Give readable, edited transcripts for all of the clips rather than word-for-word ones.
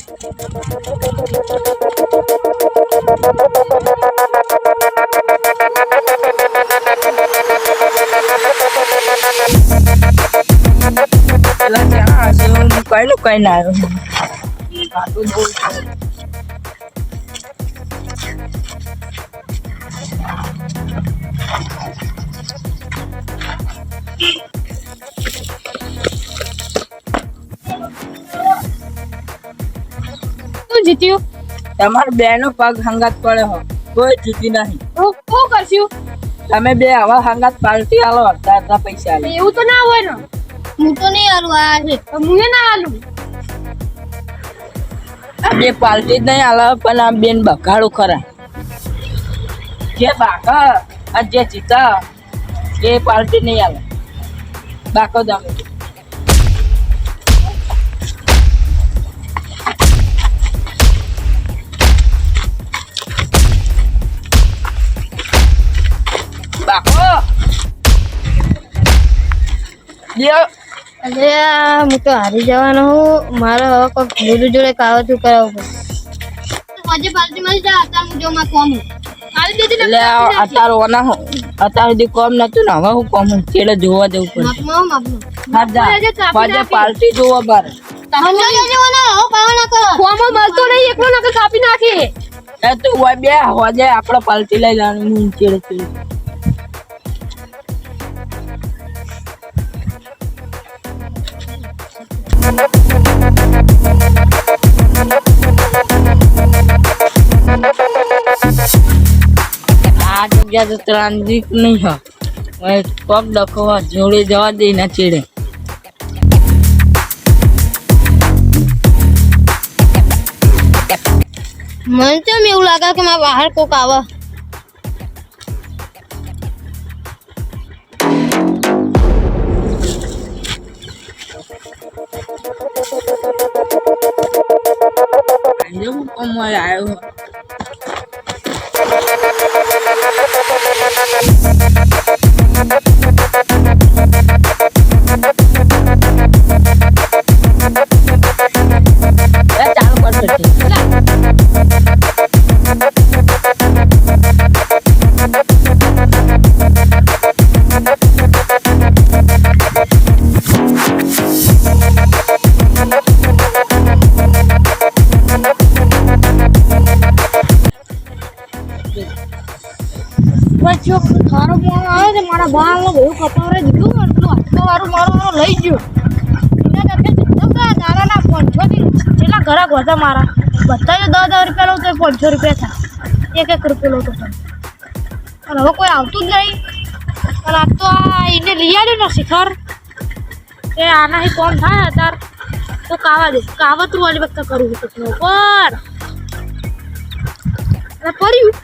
કઈ ના જીત્યું તમાર બે નો પગ હંગાત પડે હો કોઈ જીતી નહીં શું કરશું તમે બે હવે હંગાત પાર્ટી આલો અડધા પૈસા આલો એવું તો ના હોય ને હું તો નહીં આલું આ છે હું ના આલું આ બે પાર્ટી જ નહીં આલો પણ આ બેન બગાડો ખરા જે બાકા આ જે જીતા એ પાર્ટી નહીં આલે બાકો તમે બાકો અરે હું તો હારી જવાનો હું મારે હવે કોઈ ગુરુ જોડે કાવતું કરાવવું પડે પાર્ટી માં જા અત્યારે જો માં કોમ આવી દેજે એટલે અત્યારે ઓના અત્યાર સુધી કોમ નતું ને હવે હું કોમ છેડે જોવા જવું પડશે પાર્ટી જોવા બાર એકલો નકર કાપી નાખી એ તો બે હોજે આપણે પાર્ટી લઈ જવાનું છેડે છેડે આ જગ્યા તો ત્રાંતિક નહીં હા પગ દખવા જોડે જવા દે ના ચેડે મને તો એવું લાગે કે મારા બહાર કોક આવે આવ્યો જો ખારો મોણો આવે ને મારા બાળનો બહુ કપાવરે દીધું એટલું આટલો વારું મારો લઈ ગયો એના કરતા દાડાના 500 થી જેટલા ઘરાક હતા મારા બધા જો 10,000 રૂપિયા લો તો 500 રૂપિયા થાય એક રૂપિયા લો તો અને હવે કોઈ આવતું જ નહીં અને આ તો આ એને લઈ આવ્યો ને શિખર એ આનાથી કોમ થાય અત્યારે તો કાવા દે કાવતરું વાળી વખત કરું છું ઉપર અને પડ્યું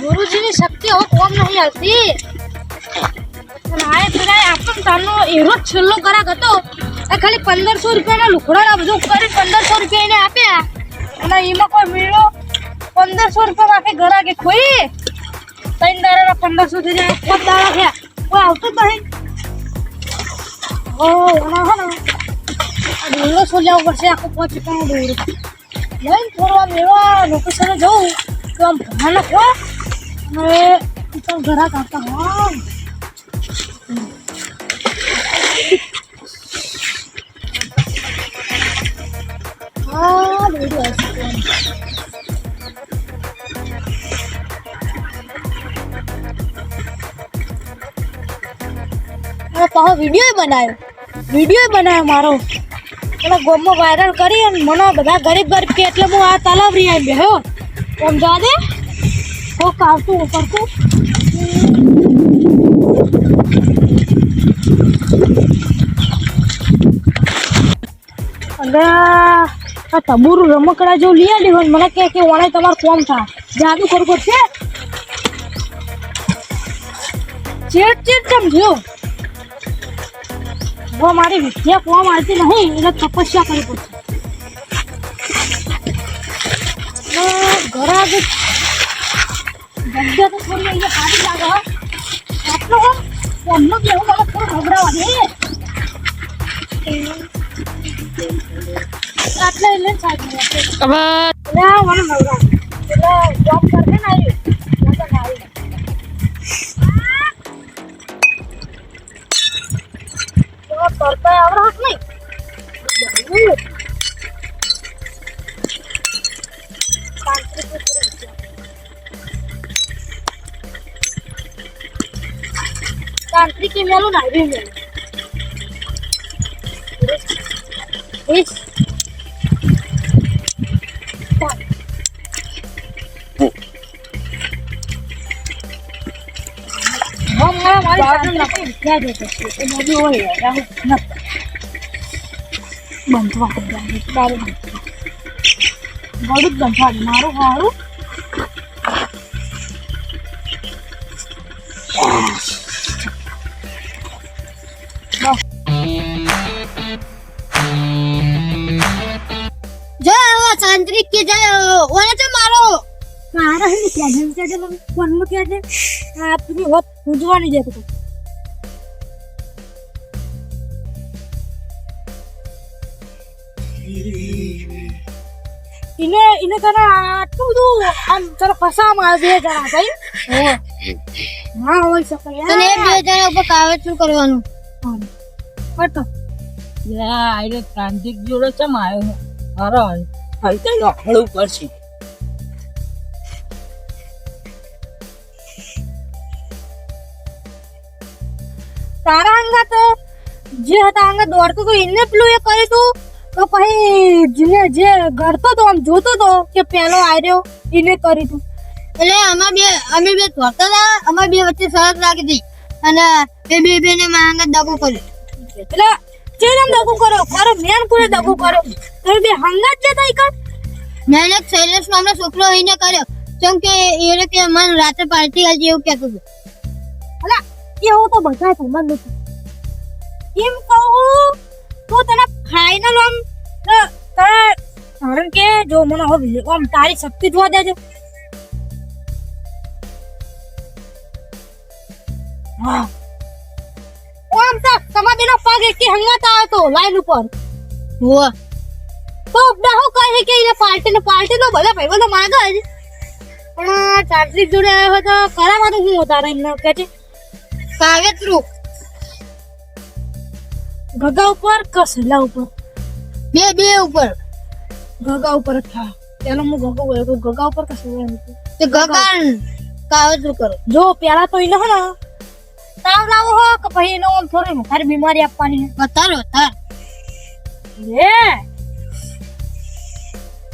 ગુરુજીની શક્તિ હવે કોમ નહીં આવતી અને આ પેલા આપણ તારનો એરો છેલ્લો કરાક હતો એ ખાલી 1500 રૂપિયાના લુખડાના બધું કરી 1500 રૂપિયા એને આપ્યા અને એમાં કોઈ મેળો 1500 રૂપિયા આખે ઘરાકે ખોઈ 3 દાડાના 1500 થઈ જાય 5 દાડા થયા કોઈ આવતું જ નહીં ઓ એના હે ને આ ડોલો સોલ્યા પડશે આખો 5 રૂપિયાનો ડોલો લઈને થોડો મેળવા લોકેશને જવું તો આમ ભયાનક હો અને તો ઘરા કાપતા હા વિડીયો બનાવ્યો મારો એટલે ગોમમાં વાયરલ કરી અને મને બધા ગરીબ કે એટલે હું આ તલાવરી આવી બેહ્યો આમ જા દે કોક આવતું કરતું અને આ તબુરું રમકડા જેવું લઈ આવ્યું હોય મને કે ઓણે તમારે કોમ થાય જાદુ કરવું પડશે ચેટ સમજ્યો वो हमारी विद्या कोम आती नहीं એટલે તપસ્યા કરવી પડશે ઘર આગે જગ્યા તો થોડી અહીંયા ખાલી લાગે આટલો કોમનો કેવું મને થોડું ગભરાવા દે લઈને સાઈડ માં હવે એટલે આ મને નવરા એટલે જોબ કરશે ને આવી ના તો ના આવી તો તરતા આવડે હાથ નહીં તાંત્રિક મેલું ના આવી મેલું મારું હારું જો તાંત્રિક કે જાય ઓને તો મારો મારા હે પ્લાન છે જે મને ફોનમાં કે છે આપની હોત પૂજવાની દે તો ઇને તને આટલું બધું આમ તને ફસામાં આવે બે જણા ભાઈ હા હોય શકે તને એ બે જણા ઉપર કાવત શું કરવાનું કરતો આઈને પ્રાંતિક જોડે ચમ આવ્યો અરે હવે તો લખડવું પડશે તારા અંગત જે હતા અંગત દોડતું તો એને પેલું એ કર્યું તું તો પછી જેને જે ગળતો તો આમ જોતો તો કે પેલો આર્યો એને કર્યું તું એટલે અમે બે ધોતા હતા અમાર બે વચ્ચે શરત રાખી હતી અને એ બે ને માંગે દગો કર્યો એટલે ચેરમ દગુ કર્યો મારો મેન કોને દગુ કર્યો તમે બે હંગાત છે તઈ કર મેં એક શૈલેષ નામનો છોકરો એને કર્યો કેમ કે એને કે મન રાતે પાર્ટી આજે એવું કહેતો હતો અલા એવું તો બધા સમજ નથી એમ કહું તો તને ફાઇનલ આમ કારણ કે જો મને હવે આમ તારી શક્તિ જોવા દેજે હા આમ તો સમાધિનો પગ એકી હંગાત આવ્યો તો લાઈન ઉપર હો તો બહુ કહે કે એ પાર્ટી નો બધા ભાઈબંધો માંગે જ પણ તાંત્રિક જોડે આવ્યો તો કરાવવાનું હું તારે એમને કે છે કાગતરું ગગા ઉપર કસલા ઉપર બે ઉપર ગગા ઉપર થા પેલો હું ગગા બોલ્યો તો ગગા ઉપર કસલા ઉપર તે ગગાન કાવતરું કરો જો પેલા તો એને હે ને તાવ લાવો હો કે પછી એનો આમ થોડી તારી બીમારી આપવાની બતારો તાર એ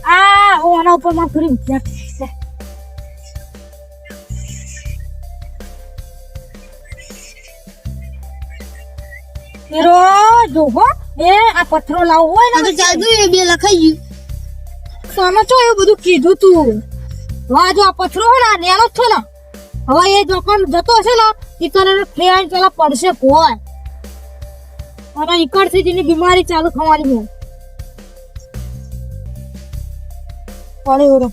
આ હું આના ઉપર માં થોડી વિચાર છે એરો જો હો એ આ પથરો લાવો હોય આ ને તો ચાલતું એ બે લખાઈ ગયું સામે ચો એવું બધું કીધું તું વાહ જો આ પથરો હોય ને આ નેનો જ છે ને હવે એ જોકમ જતો હશે ને એ તને ફેર પેલા પડશે કોઈ અને ઈકડથી જેની બીમારી ચાલુ થવાની હોય પડે ઓરો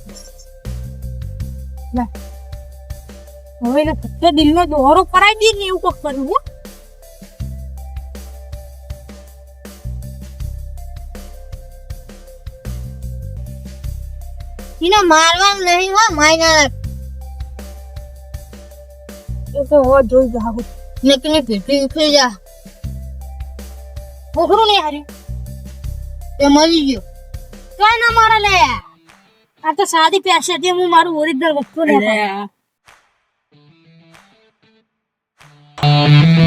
ના હવે એને ફક્ત દિલનો દોરો કરાવી દે ને એવું કોક કર્યું હો એને મારવાનું નહીં હો માયના એ તો હો જોઈ જા હું નકને પેટી ઉખડી જા ભોખરું નહીં હાર્યું એ મરી ગયો કઈ ના મારે લે આ તો સાદી પેશે જે હું મારું ઓરિજિનલ વસ્તુ લે અરે